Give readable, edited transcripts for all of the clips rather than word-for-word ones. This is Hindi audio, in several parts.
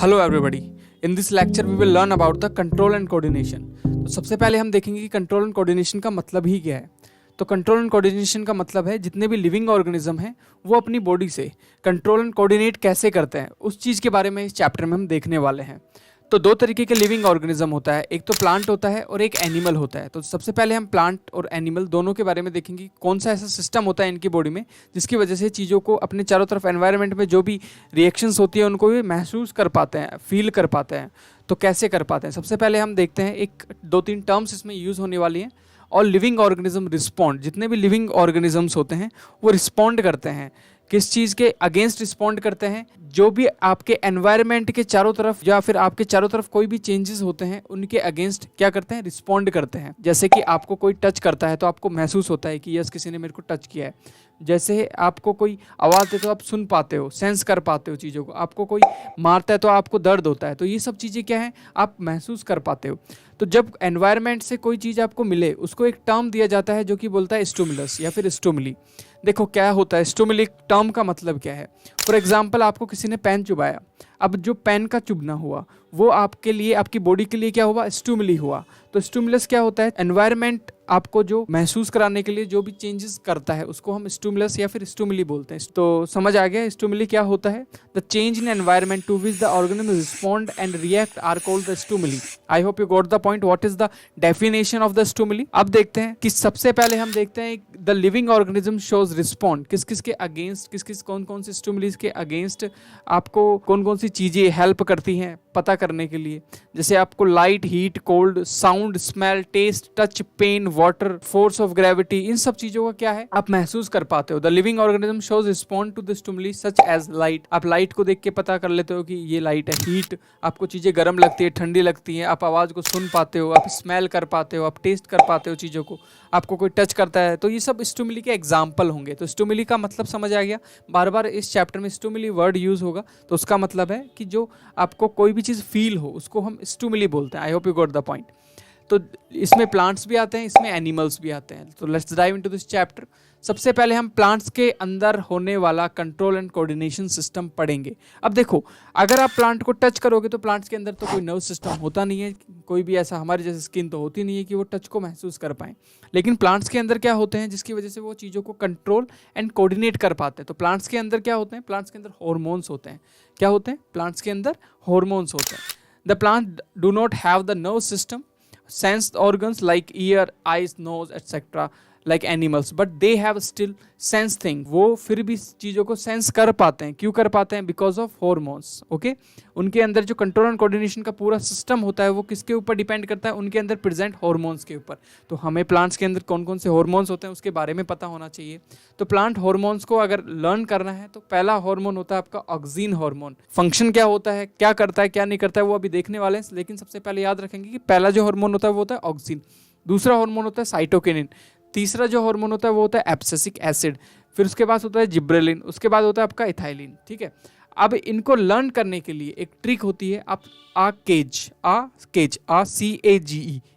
Hello everybody, in this lecture we will learn about the control and coordination. तो सबसे पहले हम देखेंगे कि कंट्रोल एंड कोऑर्डिनेशन का मतलब ही क्या है। तो कंट्रोल एंड कोऑर्डिनेशन का मतलब है जितने भी लिविंग ऑर्गेनिज्म हैं वो अपनी बॉडी से कंट्रोल एंड कोऑर्डिनेट कैसे करते हैं, उस चीज़ के बारे में इस चैप्टर में हम देखने वाले हैं। तो दो तरीके के लिविंग ऑर्गेनिज्म होता है, एक तो प्लांट होता है और एक एनिमल होता है। तो सबसे पहले हम प्लांट और एनिमल दोनों के बारे में देखेंगे, कौन सा ऐसा सिस्टम होता है इनकी बॉडी में जिसकी वजह से चीज़ों को अपने चारों तरफ एनवायरनमेंट में जो भी रिएक्शंस होती है उनको भी महसूस कर पाते हैं, फील कर पाते हैं। तो कैसे कर पाते हैं, सबसे पहले हम देखते हैं, एक दो तीन टर्म्स इसमें यूज़ होने वाली हैं। और लिविंग ऑर्गेनिज्म रिस्पॉन्ड, जितने भी लिविंग ऑर्गेनिजम्स होते हैं वो रिस्पॉन्ड करते हैं। किस चीज़ के अगेंस्ट रिस्पॉन्ड करते हैं? जो भी आपके एनवायरनमेंट के चारों तरफ या फिर आपके चारों तरफ कोई भी चेंजेस होते हैं उनके अगेंस्ट क्या करते हैं? रिस्पॉन्ड करते हैं। जैसे कि आपको कोई टच करता है तो आपको महसूस होता है कि यस, किसी ने मेरे को टच किया है। जैसे आपको कोई आवाज़ दे तो आप सुन पाते हो, सेंस कर पाते हो चीज़ों को। आपको कोई मारता है तो आपको दर्द होता है। तो ये सब चीज़ें क्या हैं? आप महसूस कर पाते हो। तो जब एनवायरनमेंट से कोई चीज़ आपको मिले उसको एक टर्म दिया जाता है जो कि बोलता है स्टिमुलस या फिर स्टिमुली। देखो क्या होता है स्टिमुली टर्म का मतलब क्या है। फॉर एग्जांपल, आपको किसी ने पेन चुभाया, अब जो पेन का चुभना हुआ वो आपके लिए, आपकी बॉडी के लिए क्या हुआ? स्टिमुली हुआ। तो स्टिमुलस क्या होता है? एनवायरनमेंट आपको जो महसूस कराने के लिए जो भी चेंजेस करता है उसको हम स्टिमुलस या फिर स्टिमुली बोलते हैं। तो समझ आ गया स्टिमुली क्या होता है? The change in environment to which the organism respond and react are called the stimuli. I hope you got the point. What is the definition of the stimuli? अब देखते हैं कि सबसे पहले हम देखते हैं the living organism shows respond, किस किस के अगेंस्ट, किस किस कौन कौन से स्टिमुलीज के अगेंस्ट आपको कौन कौन सी चीज़ें हेल्प करती हैं पता करने के लिए। जैसे आपको light, heat, cold, sound, smell, taste, touch, pain, water, force of gravity, इन सब चीज़ों का क्या है? आप महसूस कर पाते हो। The living organism shows respond to the stimuli such as light. आप लाइट को देख के पता कर लेते हो कि ये लाइट है। हीट, आपको चीज़ें गर्म लगती है, ठंडी लगती हैं। आप आवाज़ को सुन पाते हो, आप स्मेल कर पाते हो, आप टेस्ट कर पाते हो चीज़ों को। आपको कोई टच करता है तो ये सब स्टिमुली के एग्जाम्पल होंगे। तो स्टिमुली का मतलब समझ आ गया। बार बार इस चैप्टर में स्टिमुली वर्ड यूज़ होगा, तो उसका मतलब है कि जो आपको कोई भी चीज़ फील हो उसको हम स्टिमुली बोलते हैं। आई hope you got the point. तो इसमें प्लांट्स भी आते हैं, इसमें एनिमल्स भी आते हैं। तो let's dive into this chapter. सबसे पहले हम प्लांट्स के अंदर होने वाला कंट्रोल एंड कोऑर्डिनेशन सिस्टम पढ़ेंगे। अब देखो, अगर आप प्लांट को टच करोगे तो प्लांट्स के अंदर तो कोई नर्व सिस्टम होता नहीं है, कोई भी ऐसा हमारी जैसे स्किन तो होती नहीं है कि वो टच को महसूस कर पाएँ। लेकिन प्लांट्स के अंदर क्या होते हैं जिसकी वजह से वो चीज़ों को कंट्रोल एंड कोऑर्डिनेट कर पाते हैं। तो प्लांट्स के अंदर क्या होते हैं? प्लांट्स के अंदर हॉर्मोन्स होते हैं। क्या होते हैं? प्लांट्स के अंदर हॉर्मोन्स होते हैं। The plant do not have the nerve system, sense organs like ear, eyes, nose, etc. like animals, but they have still sense thing. वो फिर भी चीज़ों को सेंस कर पाते हैं। क्यों कर पाते हैं? Because of hormones. ओके, उनके अंदर जो कंट्रोल एंड कोऑर्डिनेशन का पूरा सिस्टम होता है वो किसके ऊपर डिपेंड करता है? उनके अंदर प्रेजेंट हॉर्मोन्स के ऊपर। तो हमें प्लांट्स के अंदर कौन कौन से हॉर्मोन्स होते हैं उसके बारे में पता होना चाहिए। तो प्लांट हॉर्मोन्स को अगर लर्न करना है तो पहला हार्मोन होता है आपका ऑक्सीन हार्मोन। फंक्शन क्या होता है, क्या करता है, क्या नहीं करता है, वो अभी देखने वाले हैं। लेकिन सबसे पहले याद रखेंगे कि पहला जो हार्मोन होता है वो होता है ऑक्सीन। दूसरा हार्मोन होता है साइटोकिनिन। तीसरा जो हार्मोन होता है वो होता है एब्सिसिक एसिड। फिर उसके बाद होता है जिब्रेलिन। उसके बाद होता है आपका इथाइलिन। ठीक है, अब इनको लर्न करने के लिए एक ट्रिक होती है। आप CAGE,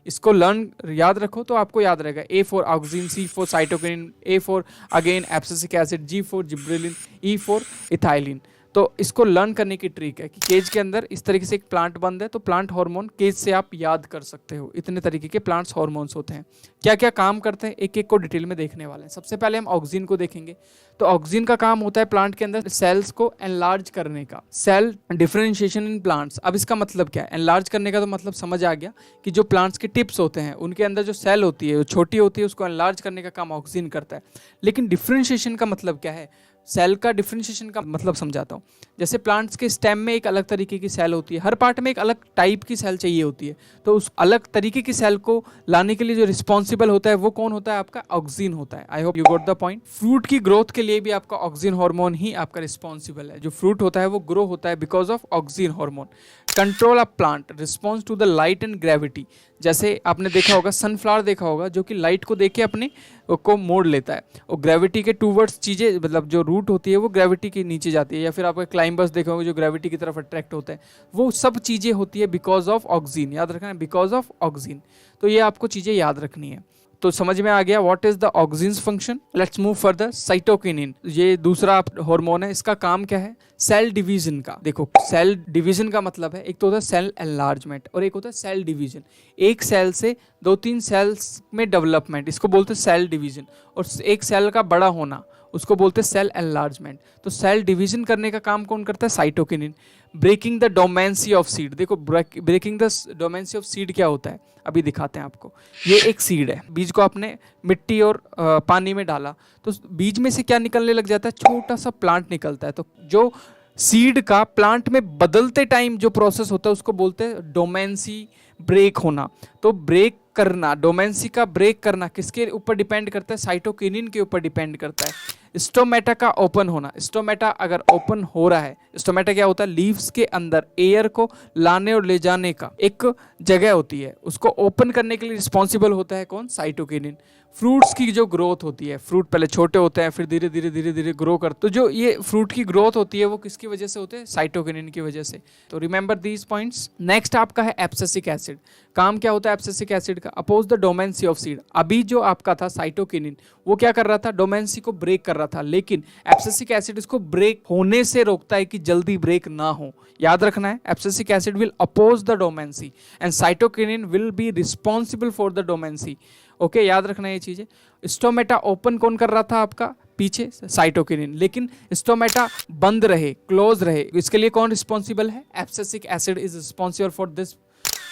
इसको लर्न याद रखो तो आपको याद रहेगा। A for oxygen, C for cytokinin, A for again abscisic acid, G for gibberellin, E for ethylene. तो इसको लर्न करने की ट्रिक है कि केज के अंदर इस तरीके से एक प्लांट बंद है तो प्लांट हार्मोन केज से आप याद कर सकते हो। इतने तरीके के प्लांट्स हार्मोन्स होते हैं। क्या क्या काम करते हैं एक एक को डिटेल में देखने वाले हैं। सबसे पहले हम ऑक्सीन को देखेंगे। तो ऑक्सीन का काम होता है प्लांट के अंदर सेल्स को एनलार्ज करने का, सेल डिफरेंशिएशन इन प्लांट्स। अब इसका मतलब क्या है? एनलार्ज करने का तो मतलब समझ आ गया कि जो प्लांट्स के टिप्स होते हैं उनके अंदर जो सेल होती है वो छोटी होती है, उसको एनलार्ज करने का काम ऑक्सीन करता है। लेकिन डिफरेंशिएशन का मतलब क्या है? सेल का डिफरेंशिएशन का मतलब समझाता हूँ। जैसे प्लांट्स के स्टेम में एक अलग तरीके की सेल होती है, हर पार्ट में एक अलग टाइप की सेल चाहिए होती है। तो उस अलग तरीके की सेल को लाने के लिए जो रिस्पॉन्सिबल होता है वो कौन होता है? आपका ऑक्सीन होता है। आई hope you got the point. Fruit की ग्रोथ के लिए भी आपका ऑक्सीन हार्मोन ही आपका रिस्पॉन्सिबल है। जो फ्रूट होता है वो ग्रो होता है because of auxin hormone. Control of plant response to the light and gravity. जैसे आपने देखा होगा, सनफ्लावर देखा होगा, जो कि लाइट को देख के अपने को मोड़ लेता है और ग्रेविटी के टूवर्ड्स चीज़ें, मतलब जो रूट होती है वो ग्रेविटी के नीचे जाती है। या फिर आपको क्लाइंबर्स देखे होंगे जो ग्रेविटी की तरफ अट्रैक्ट होते हैं। वो सब चीज़ें होती है बिकॉज ऑफ ऑक्सीन। याद रखना है, बिकॉज ऑफ ऑक्सीन। तो ये आपको चीज़ें याद रखनी है। तो समझ में आ गया what is the auxins function. Let's move further. Cytokinin, ये दूसरा हार्मोन है, इसका काम क्या है? सेल डिवीजन का। देखो सेल डिवीजन का मतलब है, एक तो होता है सेल एनलार्जमेंट और एक होता है सेल डिवीजन। एक सेल से 2-3 सेल्स में डेवलपमेंट, इसको बोलते हैं सेल डिवीजन। और एक सेल का बड़ा होना, उसको बोलते हैं सेल एनलार्जमेंट। तो सेल डिवीजन करने का काम कौन करता है? Cytokinin. Breaking the dormancy of seed, देखो breaking the dormancy of seed क्या होता है अभी दिखाते हैं आपको। ये एक सीड है, बीज को आपने मिट्टी और पानी में डाला तो बीज में से क्या निकलने लग जाता है? छोटा सा प्लांट निकलता है। तो जो सीड का प्लांट में बदलते टाइम जो प्रोसेस होता है उसको बोलते हैं डोमेंसी ब्रेक होना। तो ब्रेक करना, डोमेंसी का ब्रेक करना किसके ऊपर डिपेंड करता है? साइटोकिनिन के ऊपर डिपेंड करता है। स्टोमेटा का ओपन होना, स्टोमेटा अगर ओपन हो रहा है, स्टोमेटा क्या होता है? लीव्स के अंदर एयर को लाने और ले जाने का एक जगह होती है, उसको ओपन करने के लिए रिस्पॉन्सिबल होता है कौन? साइटोकिनिन। फ्रूट्स की जो ग्रोथ होती है, फ्रूट पहले छोटे होते हैं फिर धीरे धीरे ग्रो कर, तो जो ये फ्रूट की ग्रोथ होती है वो किसकी वजह से होते हैं? साइटोकिनिन की वजह से। तो रिमेंबर दीज पॉइंट्स। नेक्स्ट आपका है एब्सिसिक एसिड। काम क्या होता है एब्सिसिक एसिड का? Oppose the dormancy of seed. अभी जो आपका था साइटोकिनिन, वो क्या कर रहा था? डोमेंसी को ब्रेक कर रहा था, लेकिन एब्सिसिक एसिड इसको ब्रेक होने से रोकता है कि जल्दी ब्रेक ना हो। याद रखना है, abscisic acid will oppose the dormancy and cytokinin will be responsible for the dormancy. Okay, याद रखना ये चीजें। स्टोमेटा ओपन कौन कर रहा था आपका? पीछे साइटोकिनिन, लेकिन स्टोमेटा बंद रहे, क्लोज रहे, इसके लिए कौन रिस्पॉन्सिबल है? Abscisic acid is responsible for this.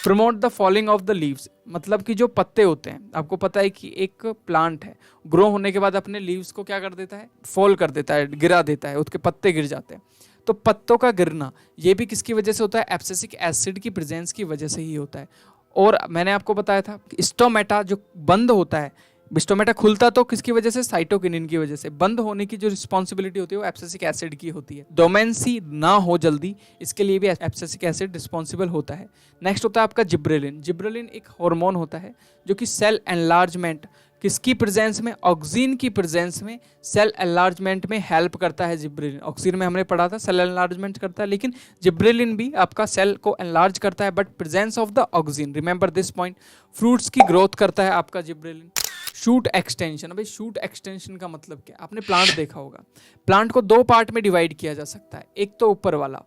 Promote the falling of the leaves, मतलब कि जो पत्ते होते हैं, आपको पता है कि एक प्लांट है, ग्रो होने के बाद अपने लीव्स को क्या कर देता है? फॉल कर देता है, गिरा देता है, उसके पत्ते गिर जाते हैं। तो पत्तों का गिरना ये भी किसकी वजह से होता है? एब्सिसिक एसिड की प्रेजेंस की वजह से ही होता है। और मैंने आपको बताया था कि स्टोमेटा जो बंद होता है, स्टोमेटा खुलता तो किसकी वजह से? साइटोकिनिन की वजह से। बंद होने की जो रिस्पॉन्सिबिलिटी होती है वो एब्सिसिक एसिड की होती है। डोमेंसी ना हो जल्दी, इसके लिए भी एब्सिसिक एसिड रिस्पॉन्सिबल होता है। नेक्स्ट होता है आपका जिब्रेलिन। जिब्रेलिन एक हार्मोन होता है जो कि सेल एनलार्जमेंट किसकी प्रेजेंस में? ऑक्सीन की प्रेजेंस में सेल एनलार्जमेंट में हेल्प करता है जिब्रेलिन। ऑक्सीन में हमने पढ़ा था सेल एनलार्जमेंट करता है, लेकिन जिब्रेलिन भी आपका सेल को एनलार्ज करता है, but presence of the oxygen. Remember this point. Fruits की ग्रोथ करता है आपका जिब्रेलिन। शूट एक्सटेंशन, अभी शूट एक्सटेंशन का मतलब क्या? आपने प्लांट देखा होगा, प्लांट को 2 पार्ट में डिवाइड किया जा सकता है। एक तो ऊपर वाला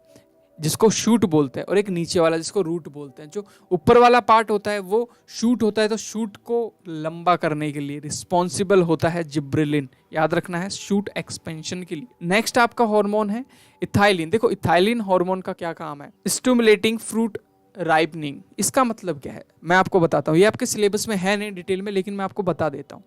जिसको शूट बोलते हैं और एक नीचे वाला जिसको रूट बोलते हैं। जो ऊपर वाला पार्ट होता है वो शूट होता है, तो शूट को लंबा करने के लिए रिस्पॉन्सिबल होता है जिब्रेलिन। याद रखना है, शूट एक्सपेंशन के लिए। नेक्स्ट आपका हार्मोन है इथाइलिन। देखो इथाइलिन हार्मोन का क्या काम है? Stimulating fruit ripening. इसका मतलब क्या है मैं आपको बताता हूँ, ये आपके सिलेबस में है नहीं डिटेल में, लेकिन मैं आपको बता देता हूँ।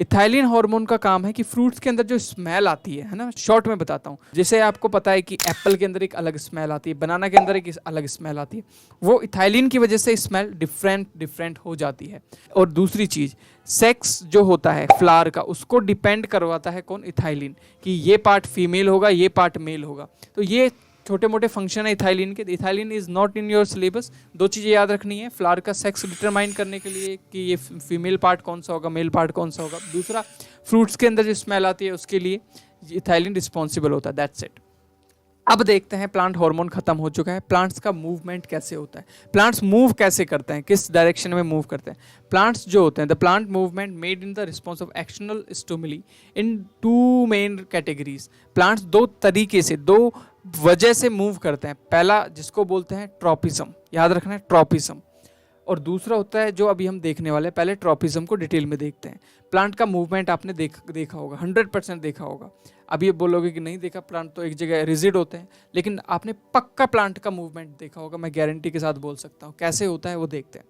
इथाइलिन हार्मोन का काम है कि फ्रूट्स के अंदर जो स्मेल आती है ना, शॉर्ट में बताता हूँ। जैसे आपको पता है कि एप्पल के अंदर एक अलग स्मेल आती है, बनाना के अंदर एक अलग स्मेल आती है, वो इथाइलिन की वजह से स्मेल डिफरेंट हो जाती है। और दूसरी चीज, सेक्स जो होता है फ्लावर का, उसको डिपेंड करवाता है कौन? इथाइलिन, कि ये पार्ट फीमेल होगा, ये पार्ट मेल होगा। तो ये छोटे मोटे फंक्शन है इथाइलिन के। Ethylene is not in your syllabus. 2 चीज़ें याद रखनी है, फ्लावर का सेक्स डिटरमाइन करने के लिए कि ये फीमेल पार्ट कौन सा होगा, मेल पार्ट कौन सा होगा। दूसरा, फ्रूट्स के अंदर जो स्मेल आती है उसके लिए इथाइलिन रिस्पॉन्सिबल होता है। That's it. अब देखते हैं, प्लांट हार्मोन खत्म हो चुका है, प्लांट्स का मूवमेंट कैसे होता है, प्लांट्स मूव कैसे करते हैं, किस डायरेक्शन में मूव करते हैं। प्लांट्स जो होते हैं, the plant movement made in the response of external stimuli in 2 main categories. Plants 2 तरीके से, 2 वजह से मूव करते हैं। पहला जिसको बोलते हैं ट्रॉपिज्म, याद रखना है ट्रॉपिज्म, और दूसरा होता है जो अभी हम देखने वाले हैं। पहले ट्रॉपिज्म को डिटेल में देखते हैं। प्लांट का मूवमेंट आपने देखा होगा, 100% देखा होगा। अभी ये बोलोगे कि नहीं देखा, प्लांट तो एक जगह रिजिड होते हैं, लेकिन आपने पक्का प्लांट का मूवमेंट देखा होगा, मैं गारंटी के साथ बोल सकता हूँ। कैसे होता है वो देखते हैं।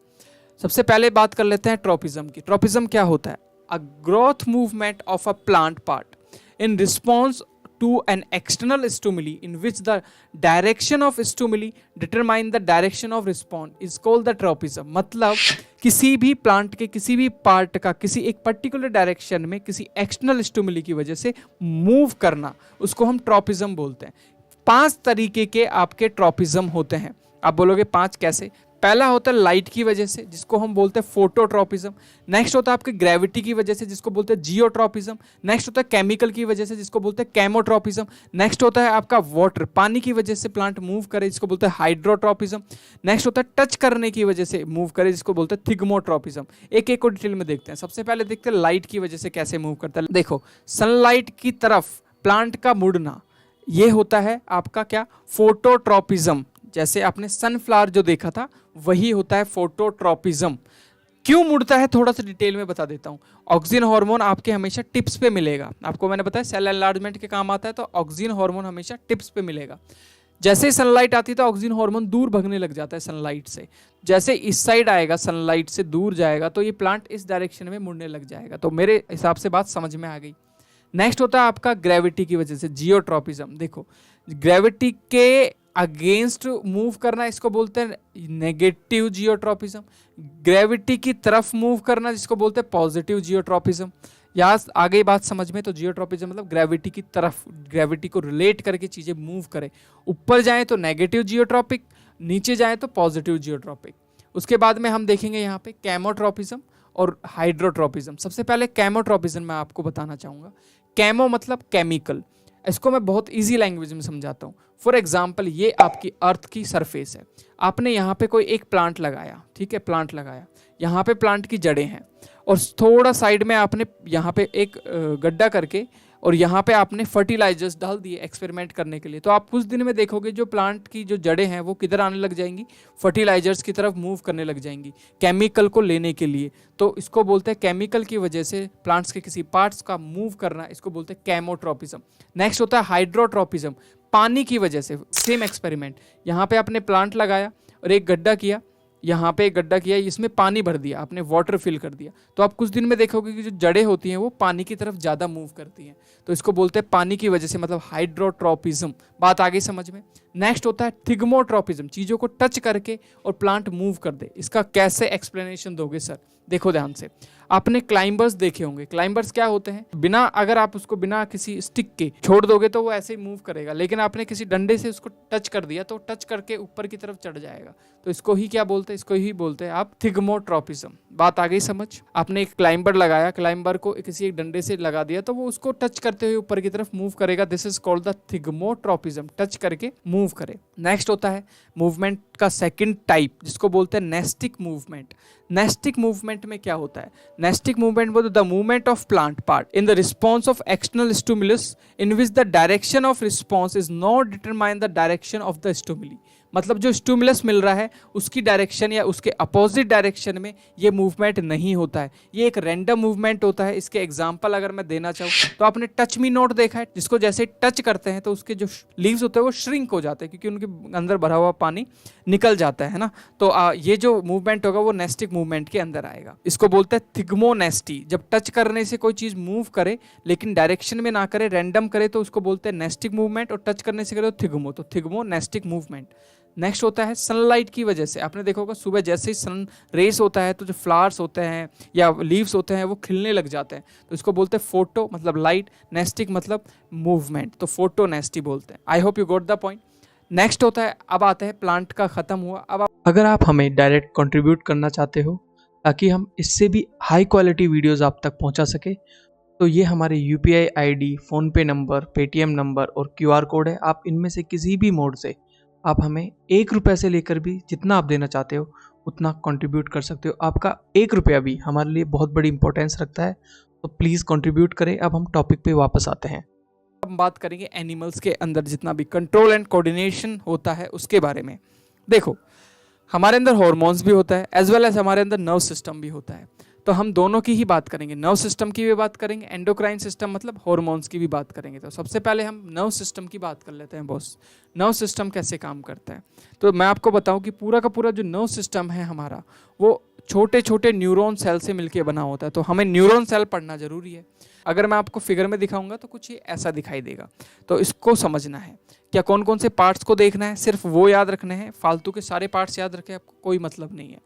सबसे पहले बात कर लेते हैं ट्रॉपिज्म की। ट्रॉपिज्म क्या होता है? A growth movement of a plant part in response to an external stimuli in which the direction of stimuli determine the direction of response is called the tropism। मतलब किसी भी प्लांट के किसी भी पार्ट का किसी एक पर्टिकुलर डायरेक्शन में किसी एक्सटर्नल स्टिमुली की वजह से मूव करना, उसको हम ट्रॉपिज्म बोलते हैं। 5 तरीके के आपके ट्रॉपिज्म होते हैं। आप बोलोगे 5 कैसे? पहला होता है लाइट की वजह से, जिसको हम बोलते हैं फोटोट्रॉपिज्म। नेक्स्ट होता है आपके ग्रेविटी की वजह से, जिसको बोलते हैं जियोट्रॉपिज्म। नेक्स्ट होता है केमिकल की वजह से, जिसको बोलते हैं केमोट्रॉपिज्म। नेक्स्ट होता है आपका वाटर, पानी की वजह से प्लांट मूव करे, जिसको बोलते हैं हाइड्रोट्रॉपिज्म। नेक्स्ट होता है टच करने की वजह से मूव करे, जिसको बोलते हैं थिग्मोट्रॉपिज्म। एक एक को डिटेल में देखते हैं। सबसे पहले देखते हैं लाइट की वजह से कैसे मूव करता है। देखो, सनलाइट की तरफ प्लांट का मुड़ना, ये होता है आपका क्या, फोटोट्रॉपिज्म। जैसे आपने सनफ्लावर जो देखा था वही होता है फोटोट्रॉपिज्म। क्यों मुड़ता है थोड़ा सा डिटेल में बता देता हूँ। ऑक्सीजन हार्मोन आपके हमेशा टिप्स पे मिलेगा, आपको मैंने बताया सेल एनलार्जमेंट के काम आता है, तो ऑक्सीजन हार्मोन हमेशा टिप्स पे मिलेगा। जैसे ही सनलाइट आती है तो ऑक्सीजन हार्मोन दूर भगने लग जाता है सनलाइट से। जैसे इस साइड आएगा, सनलाइट से दूर जाएगा, तो ये प्लांट इस डायरेक्शन में मुड़ने लग जाएगा। तो मेरे हिसाब से बात समझ में आ गई। नेक्स्ट होता है आपका ग्रेविटी की वजह से जियोट्रॉपिज्म। देखो, ग्रेविटी के अगेंस्ट मूव करना, इसको बोलते हैं नेगेटिव जियोट्रॉपिज्म। ग्रेविटी की तरफ मूव करना, जिसको बोलते हैं पॉजिटिव जियोट्रॉपिज्म। यहाँ आ गई बात समझ में। तो जियोट्रॉपिज्म मतलब ग्रेविटी की तरफ, ग्रेविटी को रिलेट करके चीजें मूव करे। ऊपर जाए तो नेगेटिव जियोट्रॉपिक, नीचे जाए तो पॉजिटिव जियोट्रॉपिक। उसके बाद में हम देखेंगे यहाँ पे केमोट्रॉपिज्म और हाइड्रोट्रॉपिज्म। सबसे पहले केमोट्रॉपिज्म मैं आपको बताना चाहूँगा। केमो मतलब केमिकल, इसको मैं बहुत इजी लैंग्वेज में समझाता हूँ। फॉर एग्जाम्पल, ये आपकी अर्थ की सरफेस है, आपने यहाँ पे कोई एक प्लांट लगाया, ठीक है, प्लांट लगाया, यहाँ पे प्लांट की जड़ें हैं, और थोड़ा साइड में आपने यहाँ पे एक गड्ढा करके और यहाँ पे आपने फर्टिलाइजर्स डाल दिए एक्सपेरिमेंट करने के लिए। तो आप कुछ दिन में देखोगे जो प्लांट की जो जड़ें हैं वो किधर आने लग जाएंगी, फर्टिलाइजर्स की तरफ मूव करने लग जाएंगी केमिकल को लेने के लिए। तो इसको बोलते हैं केमिकल की वजह से प्लांट्स के किसी पार्ट्स का मूव करना, इसको बोलते हैं केमोट्रॉपिज्म। नेक्स्ट होता है हाइड्रोट्रॉपिज्म, पानी की वजह से। सेम एक्सपेरिमेंट, यहाँ पे आपने प्लांट लगाया और एक गड्ढा किया, यहाँ पे एक गड्ढा किया, इसमें पानी भर दिया, आपने वाटर फिल कर दिया, तो आप कुछ दिन में देखोगे कि जो जड़ें होती हैं वो पानी की तरफ ज़्यादा मूव करती हैं। तो इसको बोलते हैं पानी की वजह से, मतलब हाइड्रोट्रॉपिज्म। बात आ गई समझ में। नेक्स्ट होता है थिग्मोट्रॉपिज्म, चीज़ों को टच करके और प्लांट मूव कर दे। इसका कैसे एक्सप्लेनेशन दोगे सर? देखो ध्यान से, आपने क्लाइंबर्स देखे होंगे। क्लाइंबर्स क्या होते हैं, बिना, अगर आप उसको बिना किसी स्टिक के छोड़ दोगे तो वो ऐसे ही मूव करेगा, लेकिन आपने किसी डंडे से उसको टच कर दिया तो टच करके ऊपर की तरफ चढ़ जाएगा। तो इसको ही क्या बोलते हैं, इसको ही बोलते हैं आप थिग्मोट्रॉपिज्म। बात आ गई समझ। आपने एक क्लाइंबर लगाया, क्लाइंबर को किसी एक डंडे से लगा दिया तो वो उसको टच करते हुए ऊपर की तरफ मूव करेगा। This is called the thigmotropism, touch करके मूव करे। नेक्स्ट होता है मूवमेंट का सेकंड टाइप, जिसको बोलते हैं नेस्टिक मूवमेंट। नेस्टिक मूवमेंट में क्या होता है, नेस्टिक मूवमेंट वो the movement of plant part in the response of external stimulus in which the direction of response is not determine the direction of the stimuli. मतलब जो स्टिमुलस मिल रहा है उसकी डायरेक्शन या उसके अपोजिट डायरेक्शन में ये मूवमेंट नहीं होता है, ये एक रैंडम मूवमेंट होता है। इसके एग्जांपल अगर मैं देना चाहूँ तो आपने टच मी नोट देखा है, जिसको जैसे टच करते हैं तो उसके जो लीव्स होते हैं वो श्रिंक हो जाते हैं क्योंकि उनके अंदर भरा हुआ पानी निकल जाता है ना। तो ये जो मूवमेंट होगा वो नेस्टिक मूवमेंट के अंदर आएगा। इसको बोलते हैं थिग्मोनेस्टी। जब टच करने से कोई चीज़ मूव करे लेकिन डायरेक्शन में ना करे, रैंडम करे, तो उसको बोलते हैं नेस्टिक मूवमेंट, और टच करने से करे तो थिग्मो, तो थिग्मोनेस्टिक मूवमेंट। नेक्स्ट होता है सनलाइट की वजह से। आपने देखा होगा सुबह जैसे ही सन रेस होता है तो जो फ्लावर्स होते हैं या लीव्स होते हैं वो खिलने लग जाते हैं, तो इसको बोलते हैं फोटो मतलब लाइट, नेस्टिक मतलब मूवमेंट, तो फोटो नेस्टी बोलते हैं। आई hope you got the point. Next होता है, अब आता है प्लांट का खत्म हुआ। अब अगर आप हमें डायरेक्ट कंट्रीब्यूट करना चाहते हो ताकि हम इससे भी हाई क्वालिटी वीडियोस आप तक पहुंचा सके, तो ये हमारे UPI ID, PhonePe number, Paytm number और QR कोड है। आप इनमें से किसी भी मोड से आप हमें 1 रुपये से लेकर भी जितना आप देना चाहते हो उतना कंट्रीब्यूट कर सकते हो। आपका 1 रुपया भी हमारे लिए बहुत बड़ी इंपॉर्टेंस रखता है, तो प्लीज़ कंट्रीब्यूट करें। अब हम टॉपिक पे वापस आते हैं। हम बात करेंगे एनिमल्स के अंदर जितना भी कंट्रोल एंड कोऑर्डिनेशन होता है उसके बारे में। देखो, हमारे अंदर हार्मोन्स भी होता है एज वेल एज हमारे अंदर नर्व सिस्टम भी होता है, तो हम दोनों की ही बात करेंगे। नर्व सिस्टम की भी बात करेंगे, एंडोक्राइन सिस्टम मतलब हार्मोन्स की भी बात करेंगे। तो सबसे पहले हम नर्व सिस्टम की बात कर लेते हैं बॉस। नर्व सिस्टम कैसे काम करता है, तो मैं आपको बताऊं कि पूरा का पूरा जो नर्व सिस्टम है हमारा वो छोटे छोटे न्यूरॉन सेल से मिलकर बना होता है। तो हमें न्यूरॉन सेल पढ़ना जरूरी है। अगर मैं आपको फिगर में दिखाऊंगा तो कुछ ये ऐसा दिखाई देगा, तो इसको समझना है। क्या कौन कौन से पार्ट्स को देखना है, सिर्फ वो याद रखने हैं, फालतू के सारे पार्ट्स याद रखें आपको कोई मतलब नहीं है।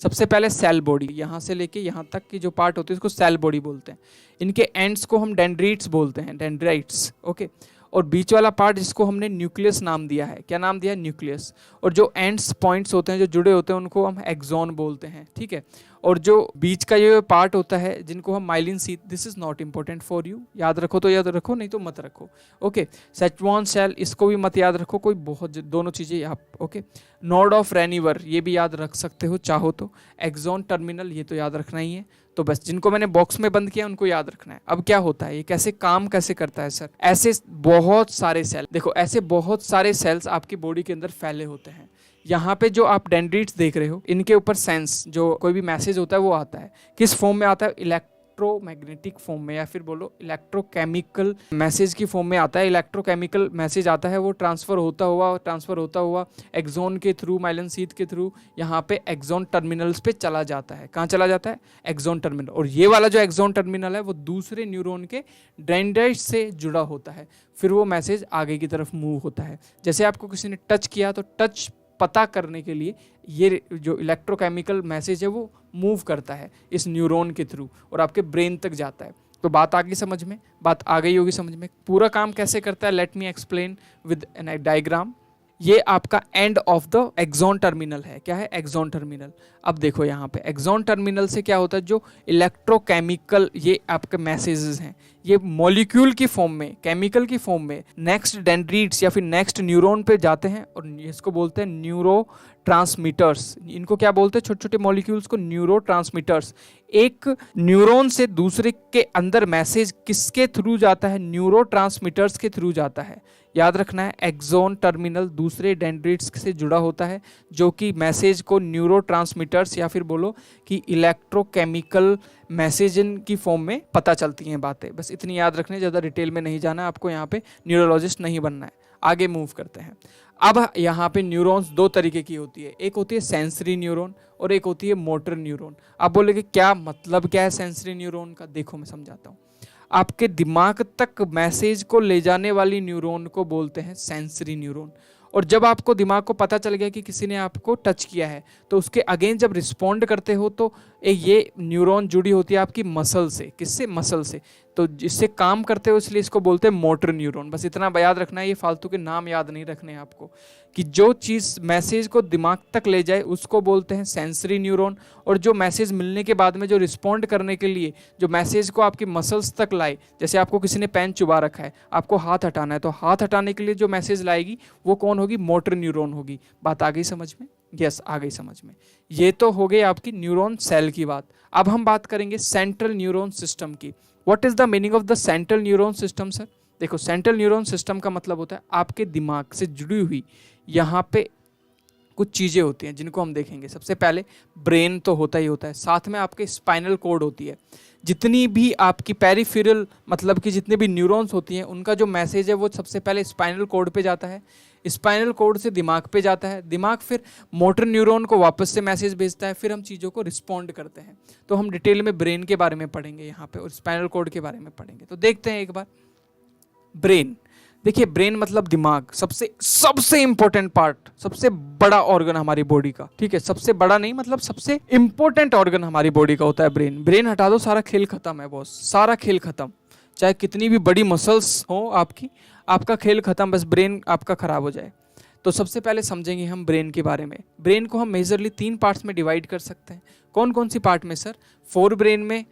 सबसे पहले सेल बॉडी, यहाँ से लेके यहाँ तक की जो पार्ट होती है उसको सेल बॉडी बोलते हैं। इनके एंड्स को हम डेंड्राइट्स बोलते हैं, डेंड्राइट्स, ओके। और बीच वाला पार्ट जिसको हमने न्यूक्लियस नाम दिया है, क्या नाम दिया है? न्यूक्लियस। और जो एंड्स पॉइंट्स होते हैं जो जुड़े होते हैं उनको हम एक्सॉन बोलते हैं, ठीक है। और जो बीच का ये पार्ट होता है जिनको हम myelin sheath, this is not important for you, याद रखो तो याद रखो, नहीं तो मत रखो, ओके। सेचुआन सेल, इसको भी मत याद रखो, कोई बहुत दोनों चीजें आप, ओके। नोड ऑफ रेनिवर, ये भी याद रख सकते हो चाहो तो। एक्सॉन टर्मिनल, ये तो याद रखना ही है। तो बस जिनको मैंने बॉक्स में बंद किया उनको याद रखना है। अब क्या होता है, ये कैसे काम कैसे करता है सर? ऐसे बहुत सारे सेल, देखो ऐसे बहुत सारे सेल्स आपकी बॉडी के अंदर फैले होते हैं। यहाँ पे जो आप डेंड्रिट्स देख रहे हो, इनके ऊपर सेंस, जो कोई भी मैसेज होता है वो आता है, किस फॉर्म में आता है? इलेक्ट्रोमैग्नेटिक फॉर्म में, या फिर बोलो इलेक्ट्रोकेमिकल मैसेज की फॉर्म में आता है। इलेक्ट्रोकेमिकल मैसेज आता है, वो ट्रांसफर होता हुआ एक्सॉन के थ्रू, माइलिन शीथ के थ्रू यहाँ पे एक्सॉन टर्मिनल्स पे चला जाता है। कहाँ चला जाता है? Axon terminal. और ये वाला जो एक्सॉन टर्मिनल है वो दूसरे न्यूरॉन के डेंड्राइट से जुड़ा होता है, फिर वो मैसेज आगे की तरफ मूव होता है। जैसे आपको किसी ने टच किया तो टच पता करने के लिए ये जो इलेक्ट्रोकेमिकल मैसेज है वो मूव करता है इस न्यूरॉन के थ्रू और आपके ब्रेन तक जाता है। तो बात आ गई समझ में? बात आ गई होगी समझ में। पूरा काम कैसे करता है, let me explain with an diagram. ये आपका end of the axon terminal है। क्या है? Axon terminal. अब देखो यहाँ पे एक्सॉन टर्मिनल से क्या होता है, जो इलेक्ट्रोकेमिकल ये आपके मैसेजेस हैं, ये मॉलिक्यूल की फॉर्म में, केमिकल की फॉर्म में नेक्स्ट डेंड्रिट्स या फिर नेक्स्ट न्यूरॉन पे जाते हैं और इसको बोलते हैं न्यूरो ट्रांसमीटर्स। इनको क्या बोलते हैं? छोटे छोटे मॉलिक्यूल्स को न्यूरो ट्रांसमीटर्स। एक न्यूरॉन से दूसरे के अंदर मैसेज किसके थ्रू जाता है? न्यूरो ट्रांसमीटर्स के थ्रू जाता है। याद रखना है, एक्सॉन टर्मिनल दूसरे डेंड्रिट्स से जुड़ा होता है जो कि मैसेज को न्यूरो ट्रांसमीटर्स या फिर बोलो कि इलेक्ट्रोकेमिकल मैसेजिंग की फॉर्म में पता चलती हैं बातें। बस इतनी याद रखने, ज़्यादा डिटेल में नहीं जाना आपको, यहाँ पे न्यूरोलॉजिस्ट नहीं बनना है। आगे मूव करते हैं। अब यहाँ पे न्यूरॉन्स दो तरीके की होती है, एक होती है सेंसरी न्यूरॉन और एक होती है मोटर न्यूरॉन। आप बोलेंगे क्या मतलब क्या है सेंसरी न्यूरॉन का? देखो मैं समझाता हूँ। आपके दिमाग तक मैसेज को ले जाने वाली न्यूरॉन को बोलते हैं सेंसरी न्यूरॉन। और जब आपको दिमाग को पता चल गया कि किसी ने आपको टच किया है तो उसके अगेंस्ट जब रिस्पॉन्ड करते हो तो ये न्यूरॉन जुड़ी होती है आपकी मसल से। किससे? मसल से। तो जिससे काम करते हो इसलिए इसको बोलते हैं मोटर न्यूरॉन। बस इतना याद रखना है, ये फालतू के नाम याद नहीं रखने हैं आपको। कि जो चीज़ मैसेज को दिमाग तक ले जाए उसको बोलते हैं सेंसरी न्यूरॉन, और जो मैसेज मिलने के बाद में जो रिस्पॉन्ड करने के लिए जो मैसेज को आपकी मसल्स तक लाए, जैसे आपको किसी ने पेन चुबा रखा है, आपको हाथ हटाना है, तो हाथ हटाने के लिए जो मैसेज लाएगी वो कौन होगी? मोटर न्यूरॉन होगी। बात आ गई समझ में? यस, आ गई समझ में। ये तो हो गई आपकी न्यूरॉन सेल की बात। अब हम बात करेंगे सेंट्रल न्यूरॉन सिस्टम की। What is the meaning of the central neuron system sir? देखो, सेंट्रल न्यूरॉन सिस्टम का मतलब होता है आपके दिमाग से जुड़ी हुई यहाँ पे कुछ चीज़ें होती हैं जिनको हम देखेंगे। सबसे पहले ब्रेन तो होता ही होता है, साथ में आपके स्पाइनल कोड होती है। जितनी भी आपकी पेरिफेरल मतलब कि जितने भी न्यूरॉन्स होती हैं उनका जो मैसेज है वो सबसे पहले स्पाइनल कोड पे जाता है, स्पाइनल कोड से दिमाग पे जाता है, दिमाग फिर मोटर न्यूरॉन को वापस से मैसेज भेजता है, फिर हम चीज़ों को रिस्पॉन्ड करते हैं। तो हम डिटेल में ब्रेन के बारे में पढ़ेंगे यहाँ पे और स्पाइनल कोड के बारे में पढ़ेंगे। तो देखते हैं एक बार ब्रेन। देखिए, ब्रेन मतलब दिमाग, सबसे इंपॉर्टेंट पार्ट, सबसे बड़ा ऑर्गन हमारी बॉडी का, ठीक है। सबसे बड़ा नहीं, मतलब सबसे इंपॉर्टेंट ऑर्गन हमारी बॉडी का होता है ब्रेन। ब्रेन हटा दो, सारा खेल खत्म है बॉस, सारा खेल खत्म। चाहे कितनी भी बड़ी मसल्स हो आपकी, आपका खेल खत्म, बस ब्रेन आपका खराब हो जाए। तो सबसे पहले समझेंगे हम ब्रेन के बारे में। ब्रेन को हम मेजरली 3 पार्ट्स में डिवाइड कर सकते हैं। कौन कौन सी पार्ट में सर? फोर ब्रेन में,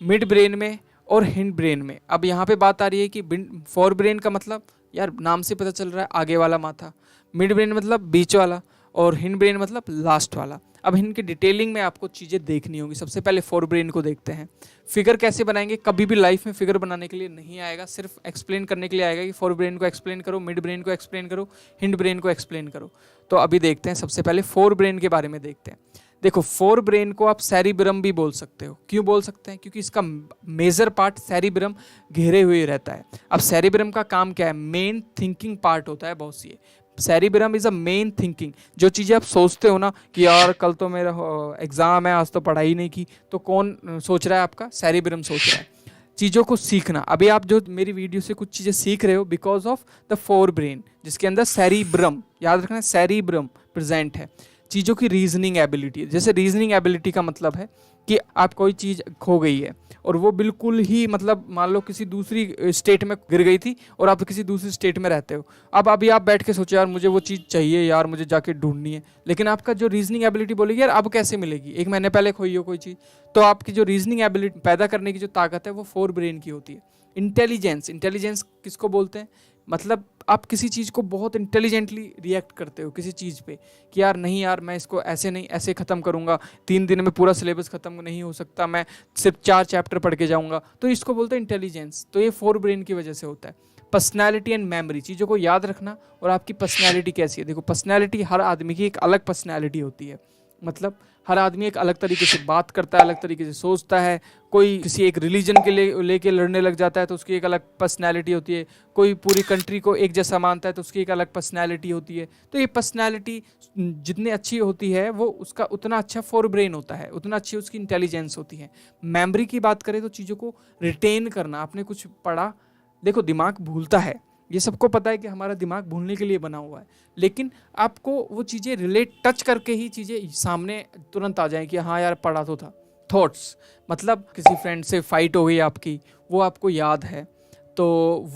मिड ब्रेन में और हिंड ब्रेन में। अब यहाँ पे बात आ रही है कि फोर ब्रेन का मतलब यार नाम से पता चल रहा है आगे वाला माथा, मिड ब्रेन मतलब बीच वाला, और हिंड ब्रेन मतलब लास्ट वाला। अब इनकी डिटेलिंग में आपको चीज़ें देखनी होगी। सबसे पहले फोर ब्रेन को देखते हैं। फिगर कैसे बनाएंगे? कभी भी लाइफ में फिगर बनाने के लिए नहीं आएगा, सिर्फ एक्सप्लेन करने के लिए आएगा कि फोर ब्रेन को एक्सप्लेन करो, मिड ब्रेन को एक्सप्लेन करो, हिंड ब्रेन को एक्सप्लेन करो। तो अभी देखते हैं, सबसे पहले फोर ब्रेन के बारे में देखते हैं। देखो, फोर ब्रेन को आप सेरिब्रम भी बोल सकते हो। क्यों बोल सकते हैं? क्योंकि इसका मेजर पार्ट सेरिब्रम घेरे हुए रहता है। अब सेरिब्रम का काम क्या है? मेन थिंकिंग पार्ट होता है बहुत सी। Cerebrum is a main thinking. जो चीज़ें आप सोचते हो ना कि यार कल तो मेरा एग्जाम है, आज तो पढ़ाई नहीं की, तो कौन सोच रहा है? आपका सेरिब्रम सोच रहा है। चीज़ों को सीखना, अभी आप जो मेरी वीडियो से कुछ चीज़ें सीख रहे हो because of the fore brain, जिसके अंदर सेरिब्रम, याद रखना, सेरिब्रम प्रेजेंट है। चीज़ों की रीजनिंग एबिलिटी। जैसे रीजनिंग एबिलिटी का मतलब है कि आप कोई चीज़ खो गई है और वो बिल्कुल ही मतलब मान लो किसी दूसरी स्टेट में गिर गई थी और आप किसी दूसरी स्टेट में रहते हो। अब अभी आप बैठ के सोचो यार मुझे वो चीज़ चाहिए यार, मुझे जाके ढूंढनी है, लेकिन आपका जो रीजनिंग एबिलिटी बोलेगी यार अब कैसे मिलेगी, 1 महीने पहले खोई हो कोई चीज़। तो आपकी जो रीजनिंग एबिलिटी पैदा करने की जो ताकत है वो फोर ब्रेन की होती है। इंटेलिजेंस, इंटेलिजेंस किसको बोलते हैं, मतलब आप किसी चीज़ को बहुत इंटेलिजेंटली रिएक्ट करते हो किसी चीज़ पे कि यार नहीं यार मैं इसको ऐसे नहीं ऐसे ख़त्म करूँगा, 3 दिन में पूरा सिलेबस ख़त्म नहीं हो सकता, मैं सिर्फ 4 चैप्टर पढ़ के जाऊँगा, तो इसको बोलते हैं इंटेलिजेंस। तो ये फोर ब्रेन की वजह से होता है। पर्सनैलिटी एंड मेमोरी, चीज़ों को याद रखना और आपकी पर्सनैलिटी कैसी है। देखो पर्सनैलिटी हर आदमी की एक अलग पर्सनैलिटी होती है, मतलब हर आदमी एक अलग तरीके से बात करता है, अलग तरीके से सोचता है। कोई किसी एक रिलीजन के लेके लड़ने लग जाता है तो उसकी एक अलग पर्सनैलिटी होती है। कोई पूरी कंट्री को एक जैसा मानता है तो उसकी एक अलग पर्सनैलिटी होती है। तो ये पर्सनैलिटी जितनी अच्छी होती है वो उसका उतना अच्छा फोर ब्रेन होता है, उतना अच्छी उसकी इंटेलिजेंस होती है। मेमोरी की बात करें तो चीज़ों को रिटेन करना, आपने कुछ पढ़ा, देखो दिमाग भूलता है, ये सबको पता है कि हमारा दिमाग भूलने के लिए बना हुआ है, लेकिन आपको वो चीज़ें रिलेट टच करके ही चीज़ें सामने तुरंत आ जाएं कि हाँ यार पढ़ा तो था। थॉट्स, मतलब किसी फ्रेंड से फाइट हो गई आपकी, वो आपको याद है, तो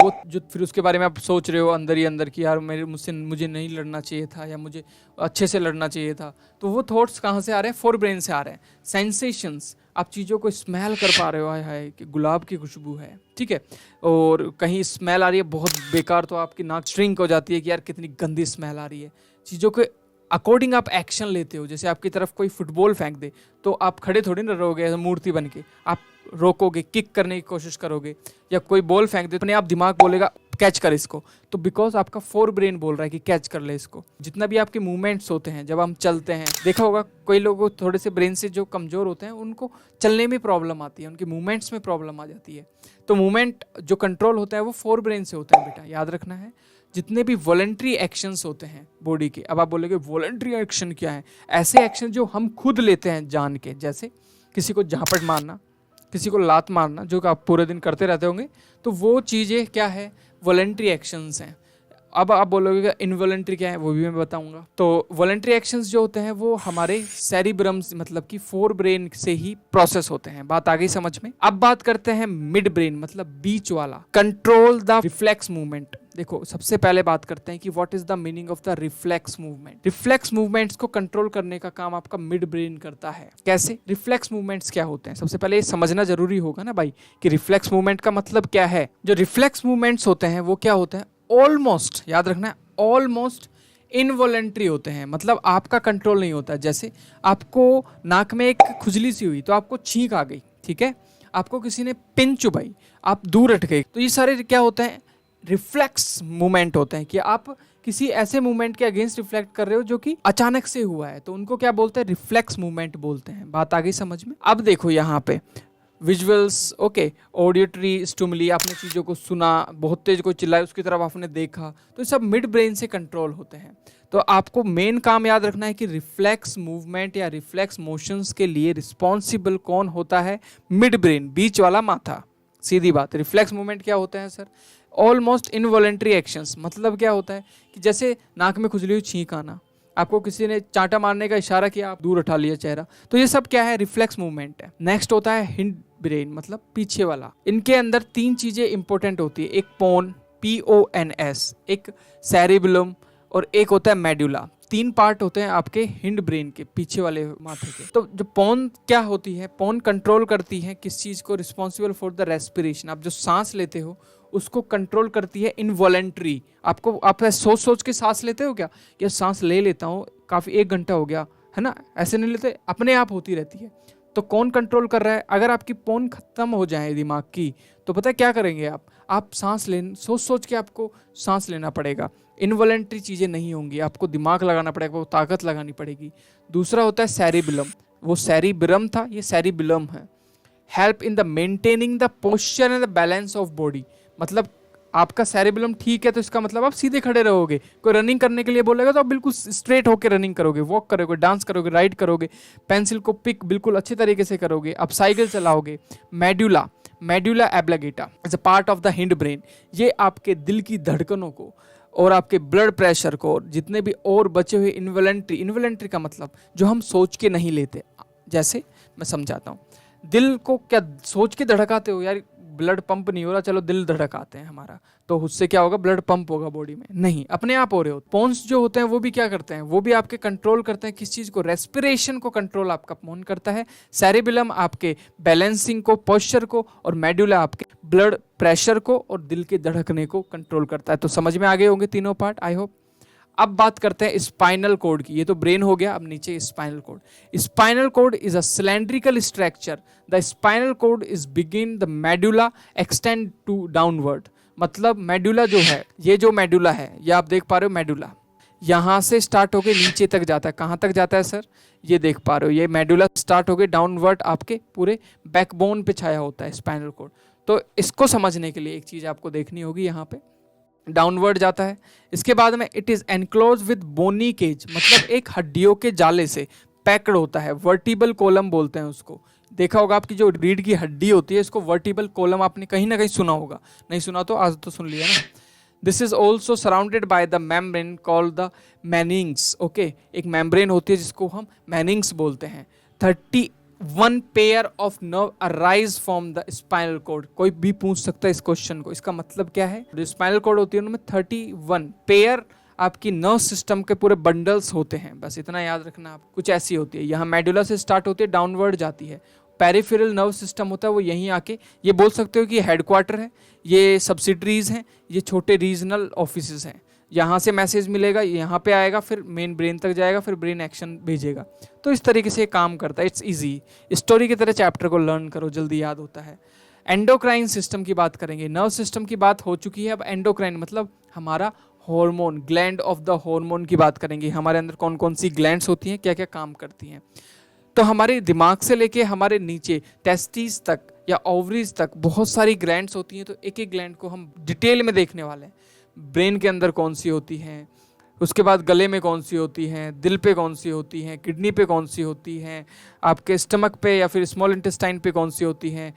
वो जो फिर उसके बारे में आप सोच रहे हो अंदर ही अंदर कि यार मुझे नहीं लड़ना चाहिए था या मुझे अच्छे से लड़ना चाहिए था, तो वो थॉट्स कहाँ से आ रहे हैं, फोर ब्रेन से आ रहे हैं। सेंसेशंस, आप चीज़ों को स्मेल कर पा रहे हो, हाय हाय कि गुलाब की खुशबू है, ठीक है, और कहीं स्मेल आ रही है बहुत बेकार तो आपकी नाक श्रिंक हो जाती है कि यार कितनी गंदी स्मेल आ रही है। चीज़ों के अकॉर्डिंग आप एक्शन लेते हो। जैसे आपकी तरफ कोई फुटबॉल फेंक दे तो आप खड़े थोड़ी ना रहोगे मूर्ति बन के, आप रोकोगे, किक करने की कोशिश करोगे, या कोई बॉल फेंक दे अपने आप दिमाग बोलेगा कैच कर इसको, तो बिकॉज आपका फोर ब्रेन बोल रहा है कि कैच कर ले इसको। जितना भी आपके मूवमेंट्स होते हैं, जब हम चलते हैं, देखा होगा कोई लोग थोड़े से ब्रेन से जो कमज़ोर होते हैं उनको चलने में प्रॉब्लम आती है, उनके मूवमेंट्स में प्रॉब्लम आ जाती है। तो मूवमेंट जो कंट्रोल होता है वो फोर ब्रेन से होता है बेटा, याद रखना है। जितने भी वॉलंटरी एक्शंस होते हैं बॉडी के, अब आप बोलोगे वॉलंटरी एक्शन क्या है, ऐसे एक्शन जो हम खुद लेते हैं जान के, जैसे किसी को झापट मारना, किसी को लात मारना, जो कि आप पूरे दिन करते रहते होंगे, तो वो चीज़ें क्या है, वॉलंटरी एक्शंस हैं। अब आप बोलोगे इनवॉलंटरी क्या है, वो भी मैं बताऊंगा। तो वॉलंटरी एक्शंस जो होते हैं वो हमारे सेरिब्रम मतलब कि फोर ब्रेन से ही प्रोसेस होते हैं। बात आ गई समझ में। अब बात करते हैं मिड ब्रेन, मतलब बीच वाला, कंट्रोल द रिफ्लेक्स मूवमेंट। देखो सबसे पहले बात करते हैं कि what is the meaning of the reflex movement. Reflex movements को कंट्रोल करने का काम आपका मिड ब्रेन करता है। कैसे? रिफ्लेक्स मूवमेंट्स क्या होते हैं, सबसे पहले ये समझना जरूरी होगा ना भाई कि रिफ्लेक्स मूवमेंट का मतलब क्या है। जो रिफ्लेक्स मूवमेंट्स होते हैं वो क्या होते हैं, ऑलमोस्ट, याद रखना है, ऑलमोस्ट इनवॉलेंट्री होते हैं, मतलब आपका कंट्रोल नहीं होता। जैसे आपको नाक में एक खुजली सी हुई तो आपको छींक आ गई, ठीक है, आपको किसी ने पिन चुभाई, आप दूर हट गए, तो ये सारे क्या होते हैं, रिफ्लेक्स मूवमेंट होते हैं कि आप किसी ऐसे मूवमेंट के अगेंस्ट रिफ्लेक्ट कर रहे हो जो कि अचानक से हुआ है, तो उनको क्या बोलते हैं, रिफ्लेक्स मूवमेंट बोलते हैं। बात आ गई समझ में। अब देखो यहाँ पे विजुअल्स, ओके, ऑडियोटरी स्टिमुली, आपने चीज़ों को सुना, बहुत तेज कोई चिल्लाए उसकी तरफ आपने देखा, तो ये सब मिड ब्रेन से कंट्रोल होते हैं। तो आपको मेन काम याद रखना है कि रिफ्लेक्स मूवमेंट या रिफ्लेक्स मोशंस के लिए रिस्पॉन्सिबल कौन होता है, मिड ब्रेन, बीच वाला माथा। सीधी बात। रिफ्लेक्स मूवमेंट क्या होता है सर, ऑलमोस्ट इनवॉलेंट्री एक्शंस, मतलब क्या होता है कि जैसे नाक में खुजली हुई, छींक आना, आपको किसी ने चांटा मारने का इशारा किया, आप दूर उठा लिया चेहरा, तो ये सब क्या है, रिफ्लेक्स मूवमेंट है। नेक्स्ट होता है हिंड ब्रेन, मतलब पीछे वाला। इनके अंदर 3 चीजें इंपॉर्टेंट होती है, एक पोन, PONS, एक सेरिबेलम और एक होता है मेडुला। 3 पार्ट होते हैं आपके हिंड ब्रेन के, पीछे वाले माथे के। तो जो पोन क्या होती है, पोन कंट्रोल करती है किस चीज को, रिस्पॉन्सिबल फॉर द रेस्पिरेशन, आप जो सांस लेते हो उसको कंट्रोल करती है इनवॉलेंट्री। आपको आप सोच सोच के सांस लेते हो क्या, ये सांस ले लेता हूँ काफी 1 घंटा हो गया है ना, ऐसे नहीं लेते, अपने आप होती रहती है। तो कौन कंट्रोल कर रहा है, अगर आपकी पोन खत्म हो जाए दिमाग की, तो पता है क्या करेंगे आप सांस सोच सोच के आपको सांस लेना पड़ेगा, इनवॉलेंट्री चीज़ें नहीं होंगी, आपको दिमाग लगाना पड़ेगा, वो ताकत लगानी पड़ेगी। दूसरा होता है सेरिबेलम, वो सेरिब्रम था, ये सेरिबेलम है। Help in the maintaining the posture and the balance of body, मतलब आपका सेरिबेलम ठीक है तो इसका मतलब आप सीधे खड़े रहोगे, कोई रनिंग करने के लिए बोलेगा तो आप बिल्कुल स्ट्रेट होकर रनिंग करोगे, वॉक करोगे, डांस करोगे, राइड करोगे, पेंसिल को पिक बिल्कुल अच्छे तरीके से करोगे, आप साइकिल चलाओगे। Medulla oblongata is a part of the hind brain, ये आपके दिल की धड़कनों को और आपके ब्लड प्रेशर को, और जितने भी और बचे हुए इन्वॉलंटरी का मतलब जो हम सोच के नहीं लेते। जैसे मैं समझाता हूँ, दिल को क्या सोच के धड़काते हो यार, ब्लड पंप नहीं हो रहा, चलो दिल धड़काते हैं हमारा, तो उससे क्या होगा, ब्लड पंप होगा बॉडी में, नहीं, अपने आप हो रहे हो। पोन्स जो होते हैं वो भी क्या करते हैं, वो भी आपके कंट्रोल करते हैं किस चीज को, रेस्पिरेशन को कंट्रोल आपका पोन करता है। सेरेबेलम आपके बैलेंसिंग को, पोस्चर को, और मेडुला आपके ब्लड प्रेशर को और दिल के धड़कने को कंट्रोल करता है। तो समझ में आ गए होंगे तीनों पार्ट, आई होप। अब बात करते हैं स्पाइनल कोड की। ये तो ब्रेन हो गया, अब नीचे spinal cord. Spinal cord is a cylindrical structure. The spinal cord is begin the medulla extend to downward. मतलब मेडुला जो है, ये जो मेडुला है, ये आप देख पा रहे हो, मेडुला यहाँ से स्टार्ट होके नीचे तक जाता है। कहाँ तक जाता है सर, ये देख पा रहे हो, ये मेडुला स्टार्ट होके डाउनवर्ड आपके पूरे बैकबोन पे छाया होता है स्पाइनल कोड। तो इसको समझने के लिए एक चीज आपको देखनी होगी, यहाँ पे डाउनवर्ड जाता है। इसके बाद में it is enclose with bony cage, मतलब एक हड्डियों के जाले से पैक्ड होता है। वर्टिबल कॉलम बोलते हैं उसको। देखा होगा आपकी जो रीढ़ की हड्डी होती है, इसको वर्टिबल कॉलम आपने कहीं ना कहीं सुना होगा, नहीं सुना तो आज तो सुन लिया ना। This is also surrounded by the membrane called the Manning's. Okay, एक मेम्ब्रेन होती है जिसको हम मैनिंग्स बोलते हैं। 31 pair of nerve arise from the spinal code. कोई भी पूछ सकता है इस क्वेश्चन को, इसका मतलब क्या है। जो स्पाइनल कोड होती है उनमें 31 पेयर आपकी नर्व सिस्टम के पूरे बंडल्स होते हैं, बस इतना याद रखना आप। कुछ ऐसी होती है, यहाँ मेडुला से स्टार्ट होती है, डाउनवर्ड जाती है। पेरिफेरल नर्व सिस्टम होता है वो यहीं आके, ये बोल सकते हो कि ये हेडक्वार्टर है, ये सब्सिडरीज हैं, ये छोटे रीजनल ऑफिसेज हैं। यहाँ से मैसेज मिलेगा, यहाँ पे आएगा, फिर मेन ब्रेन तक जाएगा, फिर ब्रेन एक्शन भेजेगा। तो इस तरीके से काम करता है। इट्स इजी, स्टोरी की तरह चैप्टर को लर्न करो, जल्दी याद होता है। एंडोक्राइन सिस्टम की बात करेंगे। नर्व सिस्टम की बात हो चुकी है, अब एंडोक्राइन मतलब हमारा hormone, gland of the hormone की बात करेंगे। हमारे अंदर कौन कौन सी ग्लैंड्स होती हैं, क्या क्या काम करती हैं। तो हमारे दिमाग से लेके हमारे नीचे टेस्टिस तक या ओवरीज तक बहुत सारी ग्लैंड्स होती हैं। तो एक एक ग्लैंड को हम डिटेल में देखने वाले हैं। ब्रेन के अंदर कौन सी होती हैं, उसके बाद गले में कौन सी होती हैं, दिल पे कौन सी होती हैं, किडनी पे कौन सी होती हैं, आपके स्टमक पे या फिर स्मॉल इंटेस्टाइन पे कौन सी होती हैं,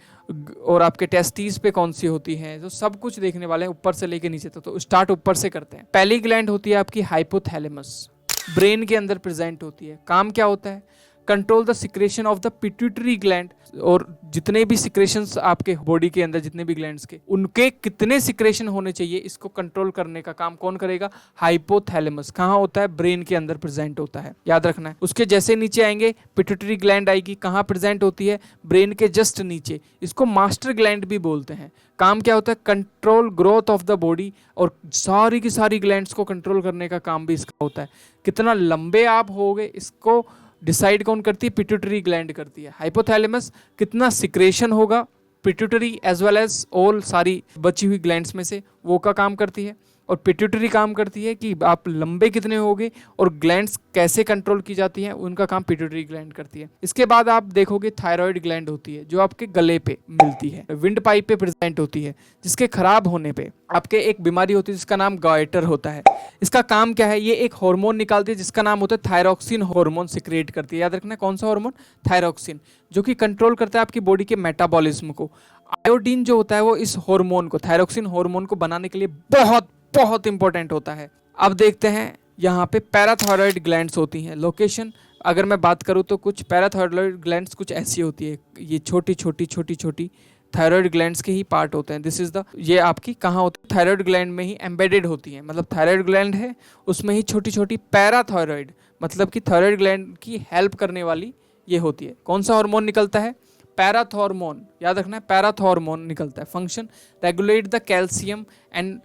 और आपके टेस्टिस पे कौन सी होती हैं। तो सब कुछ देखने वाले हैं ऊपर से लेके नीचे तक। तो स्टार्ट ऊपर से करते हैं। पहली ग्लैंड होती है आपकी हाइपोथैलेमस, ब्रेन के अंदर प्रेजेंट होती है। काम क्या होता है, control the secretion of the pituitary gland. और जितने भी सिक्रेशंस आपके बॉडी के अंदर, जितने भी ग्लैंड्स के, उनके कितने सिक्रेशन होने चाहिए, इसको कंट्रोल करने का काम कौन करेगा, हाइपोथैलेमस। कहाँ होता है, ब्रेन के अंदर प्रेजेंट होता है, याद रखना है। उसके जैसे नीचे आएंगे पिट्यूटरी ग्लैंड आएगी, कहाँ प्रेजेंट होती है, ब्रेन के जस्ट नीचे। इसको मास्टर ग्लैंड भी बोलते हैं। काम क्या होता है, control growth of the body, और सारी की सारी ग्लैंड्स को कंट्रोल करने का काम भी इसका होता है। कितना लंबे आप होगे इसको डिसाइड कौन करती है, पिट्यूटरी ग्लैंड करती है। हाइपोथैलेमस कितना सिक्रेशन होगा, pituitary as well as all सारी बची हुई ग्लैंड्स में से, वो का काम करती है। और पिट्यूटरी काम करती है कि आप लंबे कितने होगे, और ग्लैंड्स कैसे कंट्रोल की जाती हैं, उनका काम पिट्यूटरी ग्लैंड करती है। इसके बाद आप देखोगे थायराइड ग्लैंड होती है, जो आपके गले पे मिलती है, विंड पाइप पे प्रेजेंट होती है, जिसके खराब होने पे आपके एक बीमारी होती है जिसका नाम गॉइटर होता है। इसका काम क्या है, ये एक हार्मोन निकालती है जिसका नाम होता है थायरॉक्सिन हार्मोन सिक्रिएट करती है। याद रखना कौन सा हार्मोन, थायरॉक्सिन, जो कि कंट्रोल करता है आपकी बॉडी के मेटाबॉलिज्म को। आयोडीन जो होता है वो इस हार्मोन को, थायरॉक्सिन हार्मोन को बनाने के लिए बहुत बहुत इंपॉर्टेंट होता है। अब देखते हैं यहाँ पे पैराथायरॉयड ग्लैंड्स होती हैं। लोकेशन अगर मैं बात करूँ तो कुछ पैराथायरॉयड ग्लैंड्स कुछ ऐसी होती है, ये छोटी छोटी थायराइड ग्लैंड्स के ही पार्ट होते हैं। दिस इज द, ये आपकी कहाँ होती है, थायराइड ग्लैंड में ही एम्बेडेड होती है। मतलब थायराइड ग्लैंड है, उसमें ही छोटी छोटी पैराथायरॉयड, मतलब कि थायराइड ग्लैंड की हेल्प करने वाली ये होती है। कौन सा हार्मोन निकलता है, पैराथॉर्मोन, याद रखना है पैराथॉर्मोन निकलता है। Function regulate the calcium and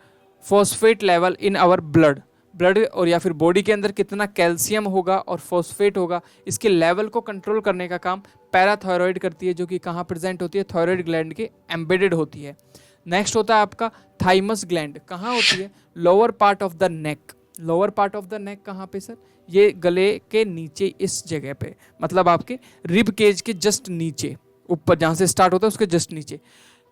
phosphate level in our blood और या फिर बॉडी के अंदर कितना कैल्शियम होगा और फॉस्फेट होगा, इसके लेवल को कंट्रोल करने का काम पैराथायरॉयड करती है, जो कि कहाँ प्रेजेंट होती है, थायराइड ग्लैंड के एम्बेडेड होती है। नेक्स्ट होता है आपका थाइमस ग्लैंड, कहाँ होती है, lower part of the neck. Lower part of the neck कहाँ पे सर, ये गले के नीचे इस जगह पे, मतलब आपके रिब केज के जस्ट नीचे, ऊपर जहाँ से स्टार्ट होता है उसके जस्ट नीचे।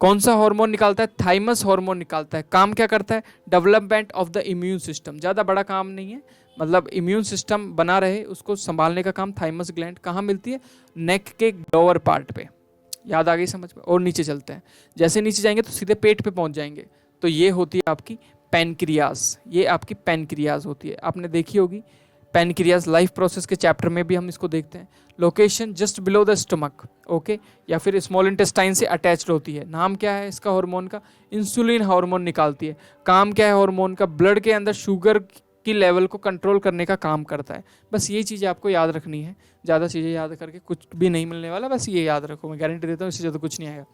कौन सा हार्मोन निकालता है, थाइमस हार्मोन निकालता है। काम क्या करता है, development of the immune system. ज़्यादा बड़ा काम नहीं है, मतलब इम्यून सिस्टम बना रहे उसको संभालने का काम थाइमस ग्लैंड कहाँ मिलती है, नेक के लोअर पार्ट पे। याद आ गई समझ में। और नीचे चलते हैं, जैसे नीचे जाएंगे तो सीधे पेट पे पहुंच जाएंगे। तो ये होती है आपकी पैनक्रियाज, ये आपकी पैनक्रियाज होती है, आपने देखी होगी पैनक्रियाज, लाइफ प्रोसेस के चैप्टर में भी हम इसको देखते हैं। Location just below the stomach, okay, या फिर स्मॉल इंटेस्टाइन से अटैच्ड होती है। नाम क्या है इसका हार्मोन का? इंसुलिन हार्मोन निकालती है। काम क्या है हार्मोन का? ब्लड के अंदर शुगर की लेवल को कंट्रोल करने का काम करता है। बस ये चीज़ें आपको याद रखनी है, ज़्यादा चीज़ें याद करके कुछ भी नहीं मिलने वाला, बस ये याद रखो, मैं गारंटी देता हूँ, इससे ज़्यादा कुछ नहीं आएगा।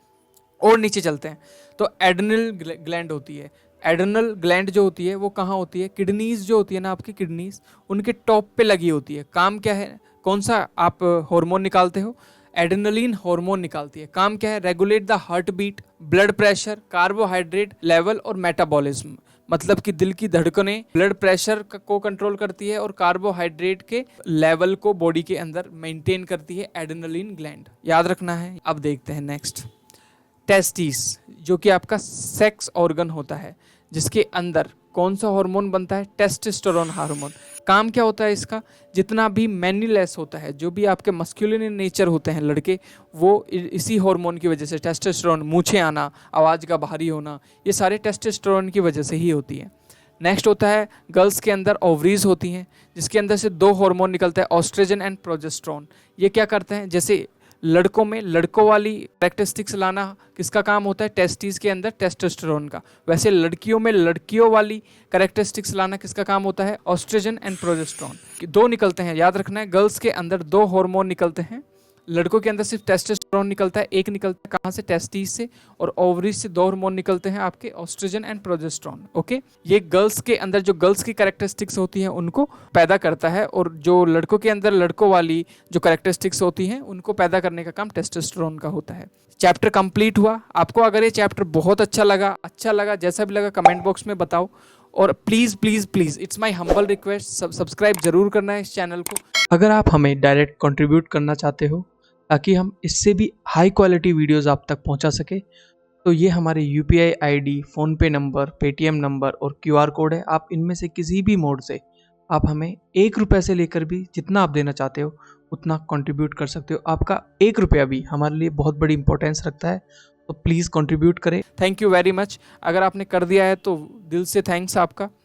और नीचे चलते हैं तो एड्रिनल ग्लैंड होती है। एड्रिनल ग्लैंड जो होती है वो कहाँ होती है? किडनीज जो होती है ना आपकी, किडनीज उनके टॉप पे लगी होती है। काम क्या है? कौन सा आप हार्मोन निकालते हो? एड्रेनलिन हार्मोन निकालती है। काम क्या है? Regulate the heart beat, blood pressure, carbohydrate level और मेटाबॉलिज्म, मतलब कि दिल की धड़कनें, ब्लड प्रेशर को कंट्रोल करती है और कार्बोहाइड्रेट के लेवल को बॉडी के अंदर मेंटेन करती है एड्रेनलिन ग्लैंड, याद रखना है। अब देखते हैं नेक्स्ट, टेस्टिस, जो कि आपका सेक्स ऑर्गन होता है, जिसके अंदर कौन सा हार्मोन बनता है? Testosterone hormone. काम क्या होता है इसका? जितना भी मैनीलेस होता है, जो भी आपके मस्कुलिन इन नेचर होते हैं लड़के, वो इसी हार्मोन की वजह से, टेस्टोस्टेरोन, मूछें आना, आवाज़ का भारी होना, ये सारे टेस्टोस्टेरोन की वजह से ही होती है। नेक्स्ट होता है गर्ल्स के अंदर ओवरीज होती हैं, जिसके अंदर से दो हार्मोन निकलता है, ऑस्ट्रोजन एंड प्रोजेस्टेरोन। ये क्या करते हैं? जैसे लड़कों में लड़कों वाली कैरेक्टरिस्टिक्स लाना किसका काम होता है? टेस्टिस के अंदर टेस्टोस्टेरोन का। वैसे लड़कियों में लड़कियों वाली कैरेक्टरिस्टिक्स लाना किसका काम होता है? Oestrogen and progesterone. दो निकलते हैं, याद रखना है, गर्ल्स के अंदर दो हार्मोन निकलते हैं, लड़कों के अंदर सिर्फ टेस्टोस्टेरोन निकलता है। एक निकलता है कहाँ से? टेस्टिस से, और ओवरीज से दो हार्मोन निकलते हैं आपके, ऑस्ट्रोजन एंड प्रोजेस्टेरोन। ओके, ये गर्ल्स के अंदर जो गर्ल्स की कैरेक्टरिस्टिक्स होती हैं उनको पैदा करता है, और जो लड़कों के अंदर लड़कों वाली जो कैरेक्टरिस्टिक्स होती हैं उनको पैदा करने का काम टेस्टोस्टेरोन का होता है। चैप्टर कंप्लीट हुआ। आपको अगर ये चैप्टर बहुत अच्छा लगा, जैसा भी लगा कमेंट बॉक्स में बताओ, और please please please, it's my humble request, subscribe जरूर करना है इस चैनल को। अगर आप हमें डायरेक्ट कंट्रीब्यूट करना चाहते हो ताकि हम इससे भी हाई क्वालिटी वीडियोस आप तक पहुंचा सके, तो ये हमारे UPI ID, PhonePe number, Paytm number और क्यूआर कोड है। आप इनमें से किसी भी मोड से आप हमें 1 रुपये से लेकर भी जितना आप देना चाहते हो उतना कंट्रीब्यूट कर सकते हो। आपका 1 रुपया भी हमारे लिए बहुत बड़ी इंपॉर्टेंस रखता है, तो प्लीज़ कंट्रीब्यूट करें। Thank you very much. अगर आपने कर दिया है तो दिल से थैंक्स आपका।